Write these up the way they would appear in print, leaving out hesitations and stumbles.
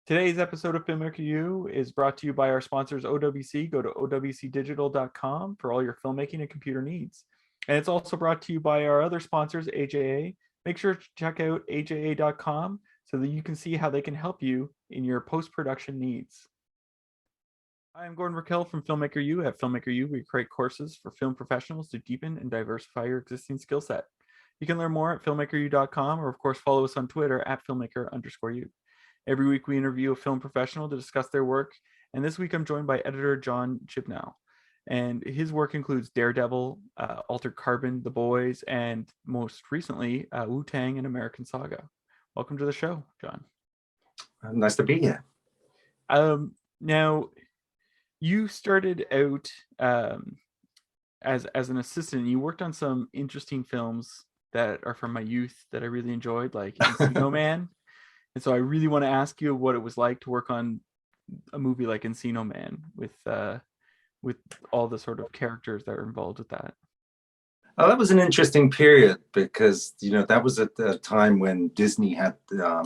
Today's episode of Filmmaker U is brought to you by our sponsors OWC. Go to owcdigital.com for all your filmmaking and computer needs. And it's also brought to you by our other sponsors, AJA. Make sure to check out aja.com so that you can see how they can help you in your post-production needs. Hi, I'm Gordon Raquel from Filmmaker U. At Filmmaker U, we create courses for film professionals to deepen and diversify your existing skill set. You can learn more at filmmakeru.com, or of course follow us on Twitter at filmmaker_u. Every week we interview a film professional to discuss their work, and this week I'm joined by editor Jon Chibnall. And his work includes Daredevil, Altered Carbon, The Boys, and most recently, Wu-Tang and American Saga. Welcome to the show, Jon. Nice to be here. Now, you started out as an assistant. You worked on some interesting films that are from my youth that I really enjoyed, like Encino Man. And so I really want to ask you what it was like to work on a movie like Encino Man with all the sort of characters that are involved with that. Oh, that was an interesting period because, you know, that was at the time when Disney had a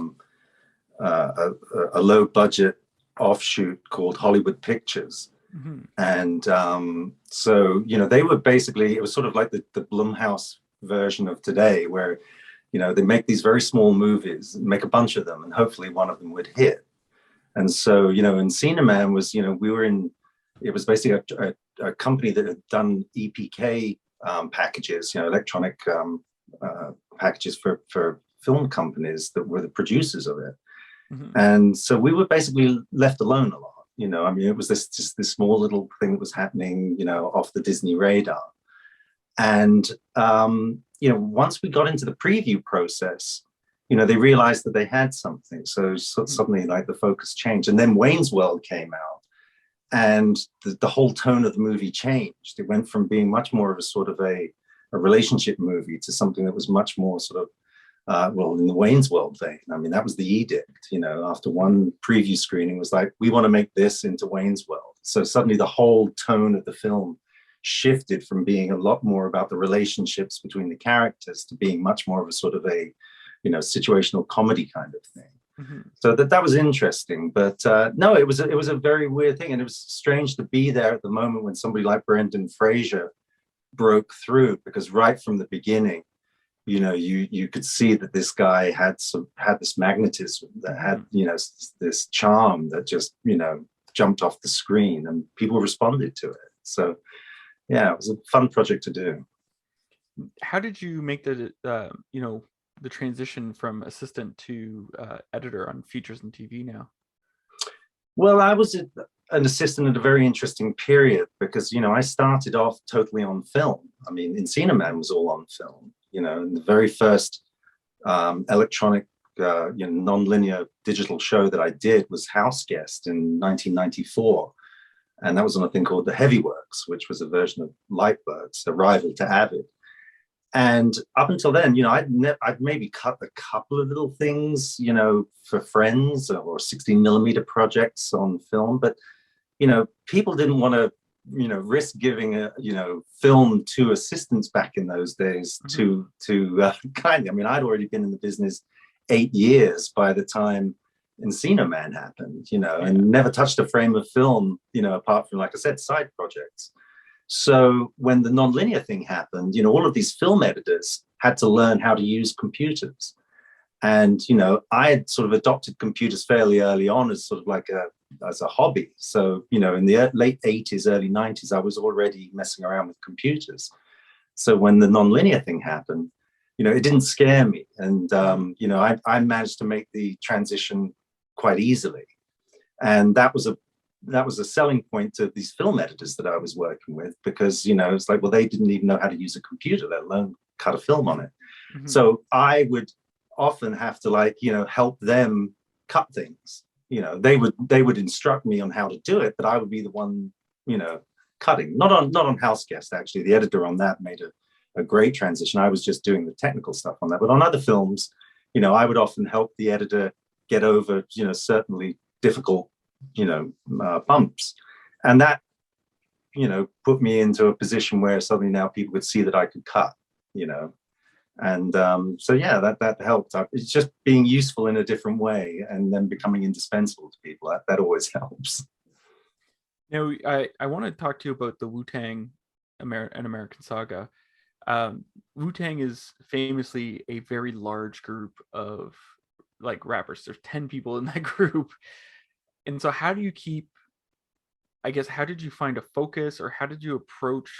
low budget offshoot called Hollywood Pictures. Mm-hmm. And so, you know, they were basically, it was sort of like the Blumhouse version of today where, you know, they make these very small movies, make a bunch of them, and hopefully one of them would hit. And so, you know, Encino Man was, you know, it was basically a company that had done EPK packages, you know, electronic packages for film companies that were the producers of it. Mm-hmm. And so we were basically left alone a lot. You know, I mean, it was just this small little thing that was happening, you know, off the Disney radar. And, you know, once we got into the preview process, you know, they realized that they had something. So suddenly, like, the focus changed. And then Wayne's World came out, and the whole tone of the movie changed. It went from being much more of a sort of a relationship movie to something that was much more sort of, well, in the Wayne's World vein. I mean, that was the edict, you know, after one preview screening was like, we want to make this into Wayne's World. So suddenly the whole tone of the film shifted from being a lot more about the relationships between the characters to being much more of a sort of a, you know, situational comedy kind of thing. Mm-hmm. So that was interesting, but no, it was a very weird thing, and it was strange to be there at the moment when somebody like Brendan Fraser broke through, because right from the beginning, you know, you could see that this guy had this magnetism, that had, you know, this charm that just, you know, jumped off the screen, and people responded to it. So yeah, it was a fun project to do. How did you make the you know, the transition from assistant to editor on features and TV now? Well, I was an assistant at a very interesting period because, you know, I started off totally on film. I mean, Encino Man was all on film, you know, and the very first electronic, you know, non-linear digital show that I did was House Guest in 1994. And that was on a thing called the Heavyworks, which was a version of Lightworks, a rival to Avid. And up until then, you know, I'd maybe cut a couple of little things, you know, for friends or 16mm projects on film. But, you know, people didn't want to, you know, risk giving a, you know, film to assistants back in those days. Mm-hmm. to kind of, I mean, I'd already been in the business 8 years by the time Encino Man happened, you know, and never touched a frame of film, you know, apart from, like I said, side projects. So when the nonlinear thing happened, you know, all of these film editors had to learn how to use computers. And, you know, I had sort of adopted computers fairly early on as sort of like as a hobby. So, you know, in the late 80s, early 90s, I was already messing around with computers. So when the nonlinear thing happened, you know, it didn't scare me. And, you know, I managed to make the transition quite easily. And that was a selling point to these film editors that I was working with, because, you know, it's like, well, they didn't even know how to use a computer, let alone cut a film on it. Mm-hmm. So I would often have to, like, you know, help them cut things. You know, they would instruct me on how to do it, but I would be the one, you know, cutting. Not on House Guest, actually. The editor on that made a great transition. I was just doing the technical stuff on that. But on other films, you know, I would often help the editor get over, you know, certainly difficult, you know, bumps. And that, you know, put me into a position where suddenly now people could see that I could cut, you know. And so yeah, that helped. It's just being useful in a different way, and then becoming indispensable to people. That always helps. Now, I want to talk to you about the Wu-Tang an American Saga. Wu-Tang is famously a very large group of like rappers. There's 10 people in that group. And so how do you keep, I guess, how did you find a focus, or how did you approach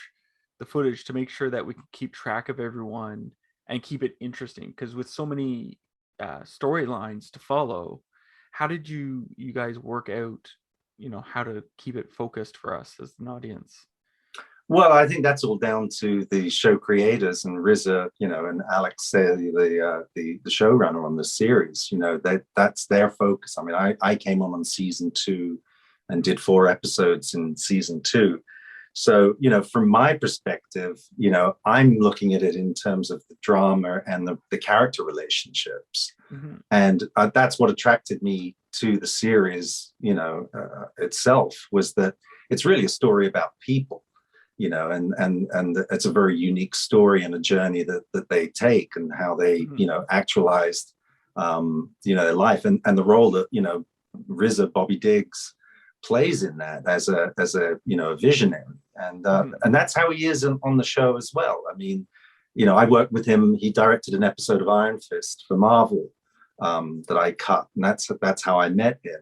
the footage to make sure that we can keep track of everyone and keep it interesting? Because with so many storylines to follow, how did you guys work out, how to keep it focused for us as an audience? Well, I think that's all down to the show creators and RZA, and Alex, the showrunner on the series. That's their focus. I mean, I came on season 2 and did 4 episodes in season 2. So, from my perspective, I'm looking at it in terms of the drama and the character relationships. Mm-hmm. And that's what attracted me to the series, itself, was that it's really a story about people. And it's a very unique story and a journey that they take, and how they, mm-hmm. Actualized, their life, and the role that, RZA, Bobby Diggs, plays in that as a visionary, and mm-hmm. and that's how he is on the show as well. I mean, I worked with him. He directed an episode of Iron Fist for Marvel that I cut, and that's how I met him.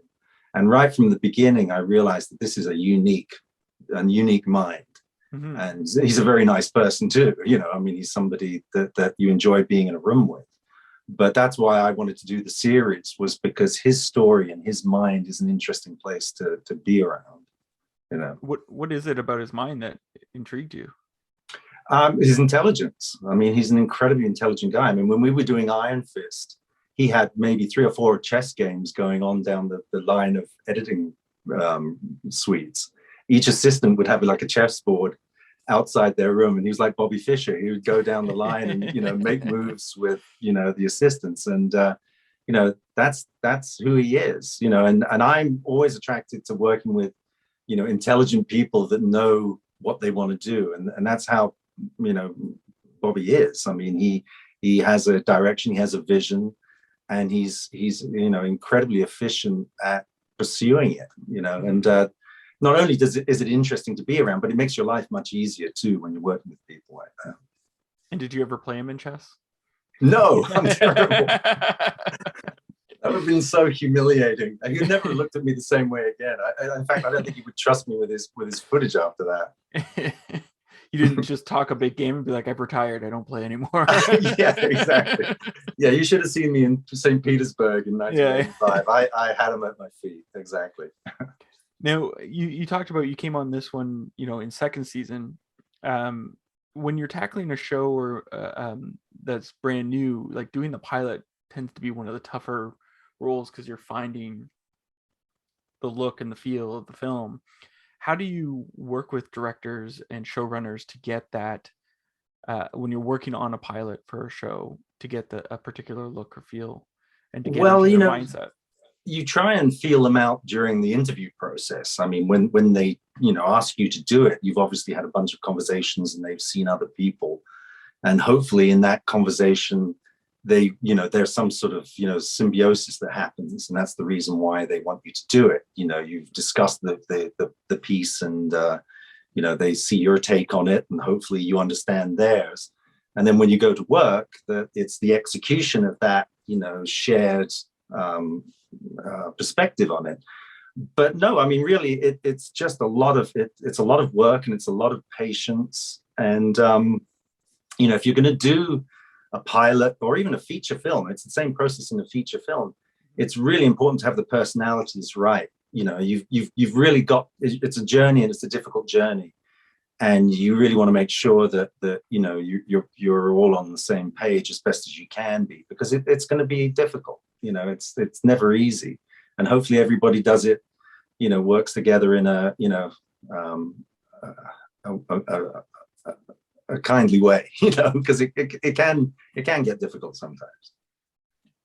And right from the beginning, I realized that this is a unique mind. Mm-hmm. And he's a very nice person too. I mean, he's somebody that you enjoy being in a room with. But that's why I wanted to do the series, was because his story and his mind is an interesting place to be around. What is it about his mind that intrigued you? His intelligence. I mean, he's an incredibly intelligent guy. I mean, when we were doing Iron Fist, he had maybe 3 or 4 chess games going on down the line of editing suites. Each assistant would have like a chessboard outside their room, and he was like Bobby Fischer. He would go down the line and make moves with the assistants, and that's who he is. And I'm always attracted to working with intelligent people that know what they want to do, and that's how Bobby is. I mean, he has a direction, he has a vision, and he's incredibly efficient at pursuing it. And not only is it interesting to be around, but it makes your life much easier too when you're working with people like that. And did you ever play him in chess? No, I'm terrible. That would have been so humiliating. He never looked at me the same way again. In fact, I don't think he would trust me with his footage after that. You didn't just talk a big game and be like, "I've retired. I don't play anymore." Yeah, exactly. Yeah, you should have seen me in St. Petersburg in 1985. Yeah. I had him at my feet. Exactly. Now, you talked about you came on this one, in second season. When you're tackling a show or that's brand new, like doing the pilot tends to be one of the tougher roles, because you're finding the look and the feel of the film. How do you work with directors and showrunners to get that when you're working on a pilot for a show, to get a particular look or feel, and to get into their mindset? You try and feel them out during the interview process. I mean, when they ask you to do it, you've obviously had a bunch of conversations and they've seen other people, and hopefully in that conversation there's some sort of symbiosis that happens, and that's the reason why they want you to do it. You've discussed the piece, and they see your take on it, and hopefully you understand theirs. And then when you go to work, it's the execution of that shared perspective on it. But no, I mean, really, it's just a lot of it's a lot of work, and it's a lot of patience. And if you're going to do a pilot or even a feature film, it's the same process in a feature film. It's really important to have the personalities right. You've really got, it's a journey, and it's a difficult journey, and you really want to make sure that you're all on the same page as best as you can be, because it's going to be difficult. It's never easy, and hopefully everybody does it, works together in a kindly way, because it can get difficult sometimes.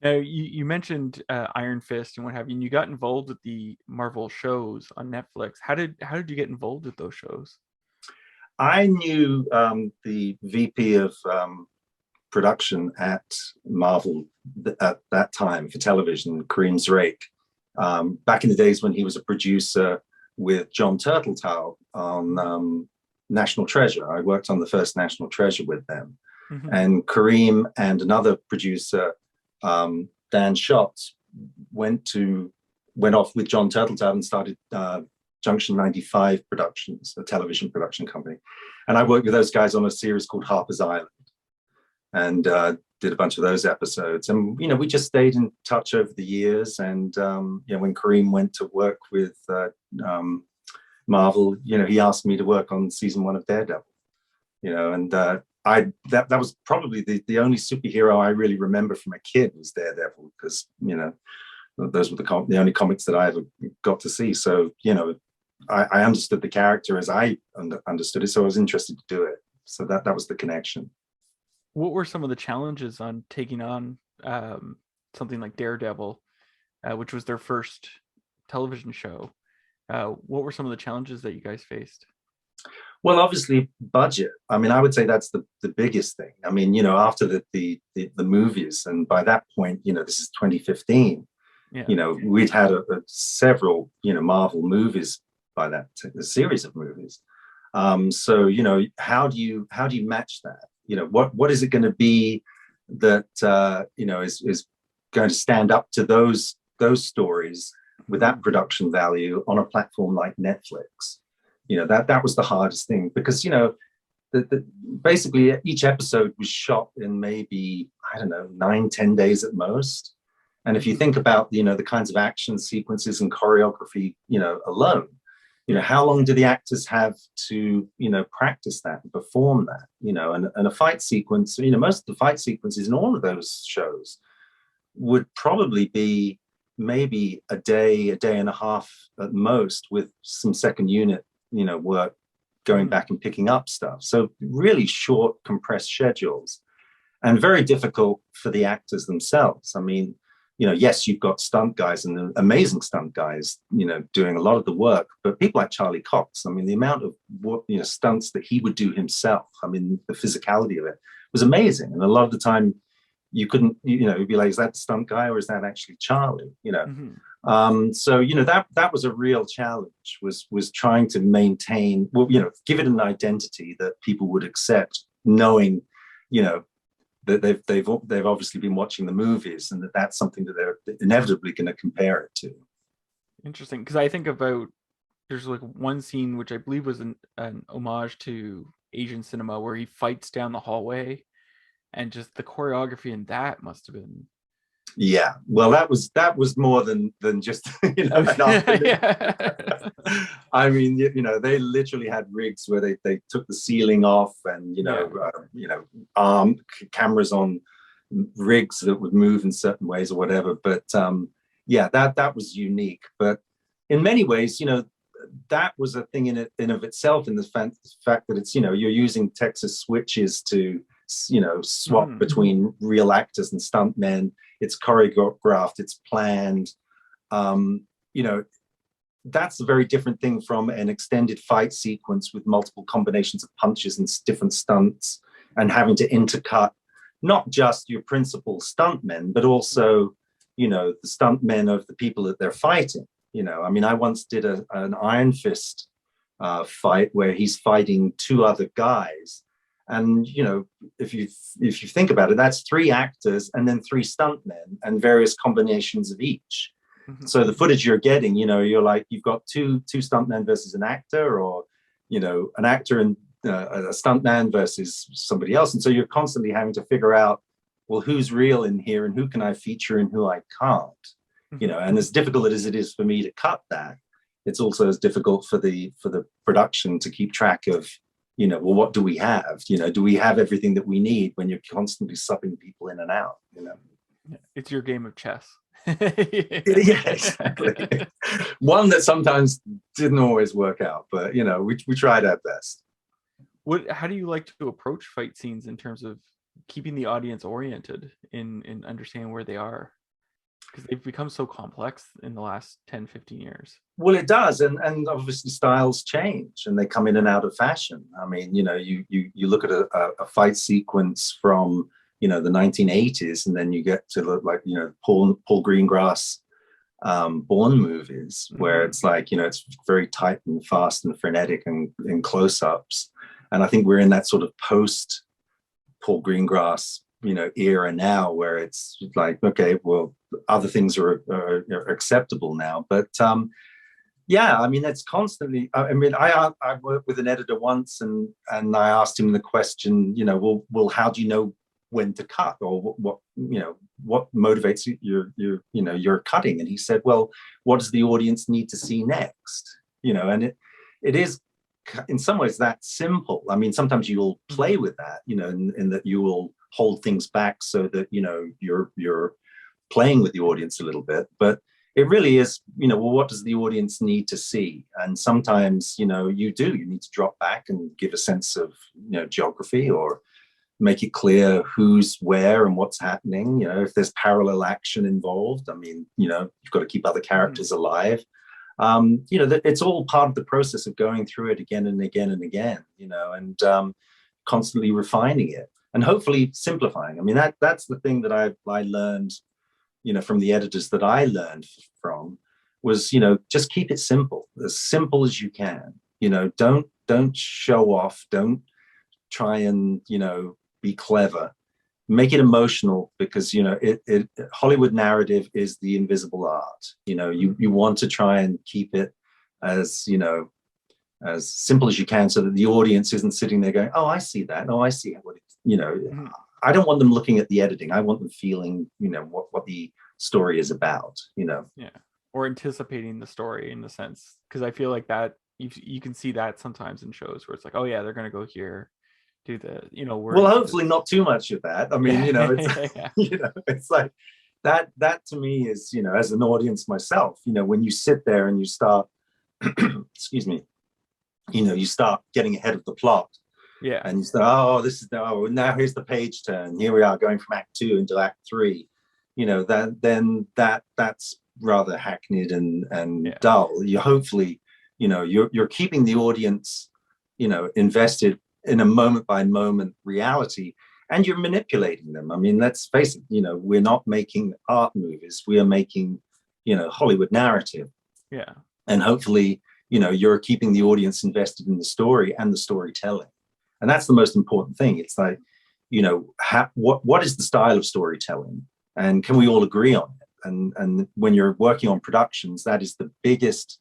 Now, you mentioned Iron Fist and what have you, and you got involved with the Marvel shows on Netflix. How did you get involved with those shows? I knew the VP of production at Marvel at that time for television, Kareem Zrake, back in the days when he was a producer with Jon Turteltaub on National Treasure. I worked on the first National Treasure with them. And Kareem and another producer, Dan Schatz, went off with Jon Turteltaub and started Junction 95 Productions, a television production company. And I worked with those guys on a series called Harper's Island, and did a bunch of those episodes. And, you know, we just stayed in touch over the years. And, you know, when Kareem went to work with Marvel, you know, he asked me to work on season 1 of Daredevil, you know, and that was probably the only superhero I really remember from a kid was Daredevil, because, you know, those were the only comics that I ever got to see. So, you know, I understood the character as I understood it, so I was interested to do it. So that was the connection. What were some of the challenges on taking on something like Daredevil, which was their first television show? What were some of the challenges that you guys faced? Well, obviously budget. I mean, I would say that's the biggest thing. I mean, you know, after the movies, and by that point, you know, this is 2015. Yeah. You know, we'd had several, you know, Marvel movies by that, a series of movies. So, you know, how do you match that? You know, what is it going to be that you know is going to stand up to those stories with that production value on a platform like Netflix? You know, that was the hardest thing, because, you know, basically each episode was shot in maybe, I don't know, 9-10 days at most. And if you think about, you know, the kinds of action sequences and choreography, you know, alone, you know, how long do the actors have to, you know, practice that and perform that, you know, and a fight sequence, you know, most of the fight sequences in all of those shows would probably be maybe a day and a half at most, with some second unit, you know, work going back and picking up stuff. So really short, compressed schedules, and very difficult for the actors themselves. I mean, you know, yes, you've got stunt guys and amazing stunt guys, you know, doing a lot of the work, but people like Charlie Cox, I mean, the amount of you know, stunts that he would do himself, I mean, the physicality of it was amazing. And a lot of the time you couldn't, you know, you'd be like, is that the stunt guy or is that actually Charlie, you know? So, you know, that was a real challenge, was trying to maintain, well, you know, give it an identity that people would accept, knowing, you know, that they've obviously been watching the movies, and that's something that they're inevitably going to compare it to. Interesting, because I think about, there's like one scene which I believe was an homage to Asian cinema, where he fights down the hallway, and just the choreography in that must have been. Yeah, well, that was more than just, you know. I mean, you know, they literally had rigs where they took the ceiling off, and you know, cameras on rigs that would move in certain ways or whatever. But yeah, that was unique. But in many ways, you know, that was a thing in of itself, in the fact that it's, you know, you're using Texas switches to, you know, swap between real actors and stuntmen. It's choreographed, it's planned. You know, that's a very different thing from an extended fight sequence with multiple combinations of punches and different stunts, and having to intercut not just your principal stuntmen, but also, you know, the stuntmen of the people that they're fighting. You know, I mean, I once did an Iron Fist fight where he's fighting 2 other guys. And, you know, if you think about it, that's 3 actors and then 3 stuntmen and various combinations of each. So the footage you're getting, you know, you're like, you've got two stuntmen versus an actor, or, you know, an actor and a stuntman versus somebody else. And so you're constantly having to figure out, well, who's real in here and who can I feature and who I can't, you know. And as difficult as it is for me to cut that, it's also as difficult for the production to keep track of, you know, well, what do we have? You know, do we have everything that we need when you're constantly subbing people in and out, you know? It's your game of chess. Yeah, exactly. One that sometimes didn't always work out, but, you know, we tried our best. How do you like to approach fight scenes in terms of keeping the audience oriented in understanding where they are? Because they've become so complex in the last 10-15 years. Well, it does, and obviously styles change and they come in and out of fashion. I mean, you know, you look at a fight sequence from the 1980s, and then you get to look like, Paul Greengrass Bourne movies, where it's like, it's very tight and fast and frenetic and in close-ups. And I think we're in that sort of post Paul Greengrass, era now, where it's like, okay, well, other things are acceptable now. But yeah, I mean, it's constantly, I mean, I worked with an editor once, and I asked him the question, well, how do you know when to cut, or what motivates your cutting? And he said, well, what does the audience need to see next? And it is in some ways that simple. I mean, sometimes you'll play with that, in that you will hold things back so that, you're playing with the audience a little bit, but it really is, well, what does the audience need to see? And sometimes, you need to drop back and give a sense of, geography, or make it clear who's where and what's happening. If there's parallel action involved, I mean, you've got to keep other characters alive. That it's all part of the process of going through it again and again and again, and constantly refining it and hopefully simplifying. I mean, that's the thing that I learned, from the editors that I learned from, was, just keep it simple as you can. Don't show off, don't try and, be clever, make it emotional, because, Hollywood narrative is the invisible art. You want to try and keep it as, as simple as you can, so that the audience isn't sitting there going, oh, I see that. Oh, I see what it, I don't want them looking at the editing. I want them feeling, what the story is about, Yeah. Or anticipating the story, in the sense, because I feel like that you can see that sometimes in shows where it's like, oh yeah, they're going to go here, do the, well, hopefully not too much of that. I mean, it's, it's like that to me is, as an audience myself, when you sit there and you start, excuse me, you start getting ahead of the plot. Yeah. And you start, now here's the page turn. Here we are going from Act 2 into Act 3. That's rather hackneyed and dull. You hopefully, you're keeping the audience, invested in a moment by moment reality, and you're manipulating them. I mean, let's face it, we're not making art movies. We are making, Hollywood narrative. Yeah. And hopefully, you're keeping the audience invested in the story and the storytelling. And that's the most important thing. It's like, what is the style of storytelling? And can we all agree on it? And when you're working on productions, that is the biggest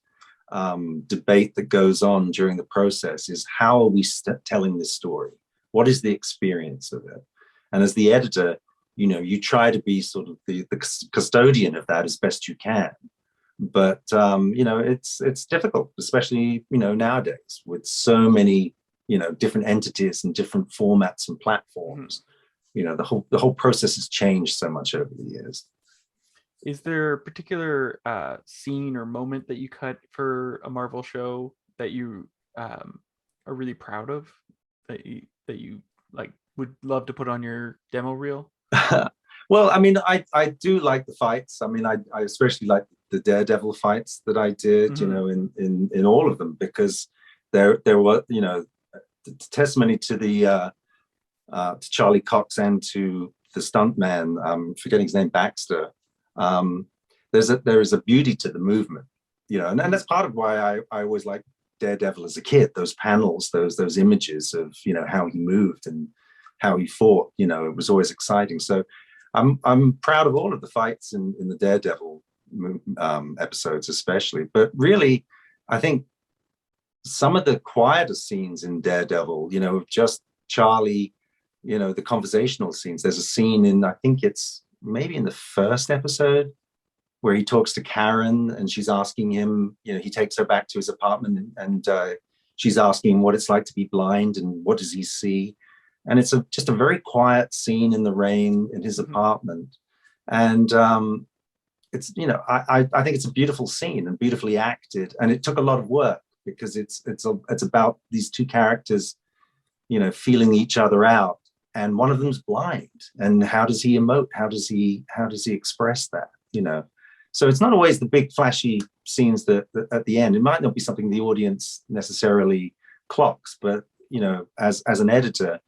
debate that goes on during the process, is how are we telling this story? What is the experience of it? And as the editor, you try to be sort of the custodian of that as best you can. But, it's difficult, especially, nowadays, with so many, different entities and different formats and platforms. The whole process has changed so much over the years. Is there a particular scene or moment that you cut for a Marvel show that you are really proud of, that you like would love to put on your demo reel? Well, I mean, I do like the fights. I mean, I especially like the Daredevil fights that I did, in all of them, because there were, testimony to the to Charlie Cox and to the stuntman, I'm forgetting his name, Baxter. There is a beauty to the movement, and that's part of why I always liked Daredevil as a kid. Those panels, those images of how he moved and how he fought. It was always exciting. So I'm proud of all of the fights in the Daredevil episodes, especially. But really, I think some of the quieter scenes in Daredevil, of just Charlie, the conversational scenes. There's a scene in, I think it's maybe in the first episode, where he talks to Karen and she's asking him, he takes her back to his apartment and she's asking him what it's like to be blind and what does he see. And it's just a very quiet scene in the rain in his apartment. And it's, I think it's a beautiful scene and beautifully acted. And it took a lot of work, because it's about these two characters, feeling each other out. And one of them's blind. And how does he emote? How does he express that? So it's not always the big flashy scenes that at the end. It might not be something the audience necessarily clocks, but as an editor,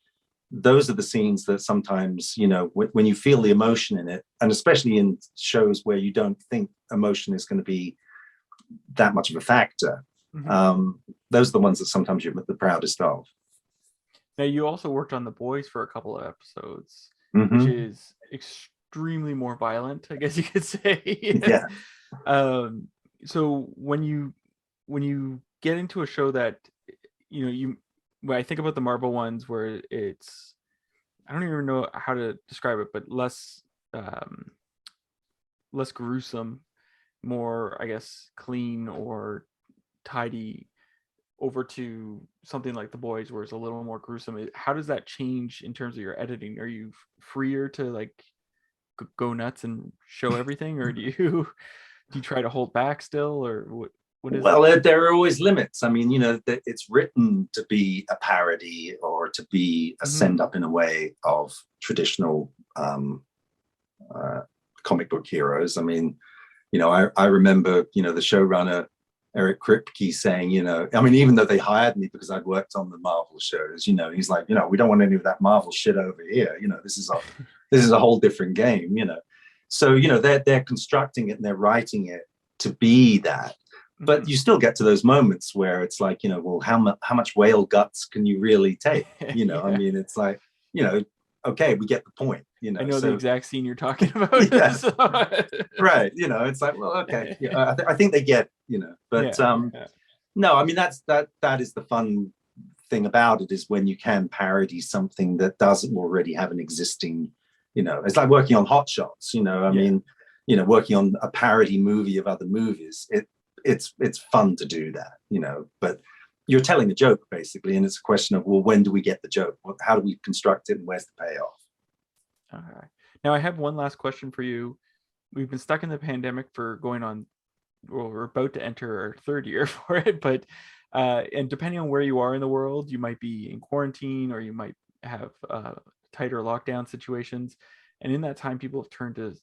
those are the scenes that sometimes, you know, when you feel the emotion in it, and especially in shows where you don't think emotion is going to be that much of a factor, those are the ones that sometimes you're the proudest of. Now, you also worked on The Boys for a couple of episodes, which is extremely more violent, I guess you could say. Yeah. So when you get into a show that, you know, when I think about the Marvel ones where it's, I don't even know how to describe it, but less gruesome, more, I guess, clean or tidy, over to something like The Boys where it's a little more gruesome. How does that change in terms of your editing? Are you freer to like go nuts and show everything, or do you try to hold back still, or what is well, it? there are always limits. I mean, you know, it's written to be a parody or to be a send up in a way of traditional comic book heroes. I mean, you know, I remember, you know, the showrunner Eric Kripke saying, you know, I mean, even though they hired me because I'd worked on the Marvel shows, you know, he's like, you know, we don't want any of that Marvel shit over here. You know, this is a whole different game, you know. So, you know, they're constructing it and they're writing it to be that. But you still get to those moments where it's like, you know, well, how much whale guts can you really take? You know, I mean, it's like, you know, okay, we get the point. You know, I know the exact scene you're talking about. Yeah, so. Right. You know, it's like, well, okay, yeah, I think they get, you know, but no, I mean, that is the fun thing about it, is when you can parody something that doesn't already have an existing, you know, it's like working on Hot Shots, you know, I mean, you know, working on a parody movie of other movies, it's fun to do that, you know, but you're telling a joke basically, and it's a question of, well, when do we get the joke? How do we construct it, and where's the payoff? Okay. Now I have one last question for you. We've been stuck in the pandemic for going on, well, we're about to enter our third year for it, but and depending on where you are in the world, you might be in quarantine or you might have tighter lockdown situations. And in that time, people have turned to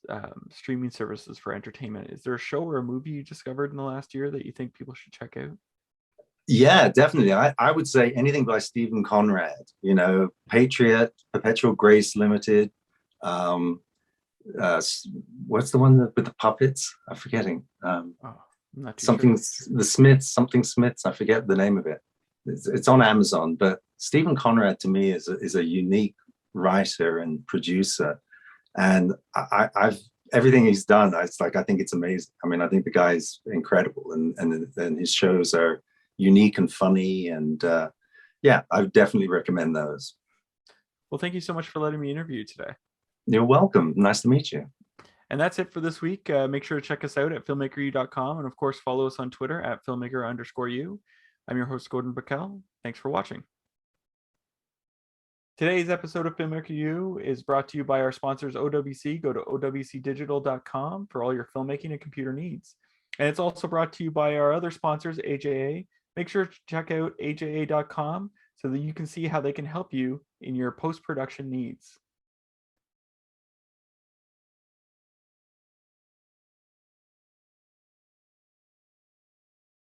streaming services for entertainment. Is there a show or a movie you discovered in the last year that you think people should check out? Yeah, definitely. I would say anything by Stephen Conrad, you know, Patriot, Perpetual Grace Limited. What's the one with the puppets? I'm forgetting. Something sure. The Smiths, something Smiths. I forget the name of it. It's on Amazon. But Stephen Conrad to me is a unique writer and producer, and I've everything he's done. It's like, I think it's amazing. I mean, I think the guy's incredible, and his shows are unique and funny, and yeah, I would definitely recommend those. Well, thank you so much for letting me interview you today. You're welcome. Nice to meet you. And that's it for this week. Make sure to check us out at filmmakeru.com, and of course follow us on Twitter at filmmaker_u. I'm your host, Gordon Bacall. Thanks for watching. Today's episode of Filmmaker U is brought to you by our sponsors OWC. Go to owcdigital.com for all your filmmaking and computer needs. And it's also brought to you by our other sponsors, AJA. Make sure to check out aja.com so that you can see how they can help you in your post-production needs.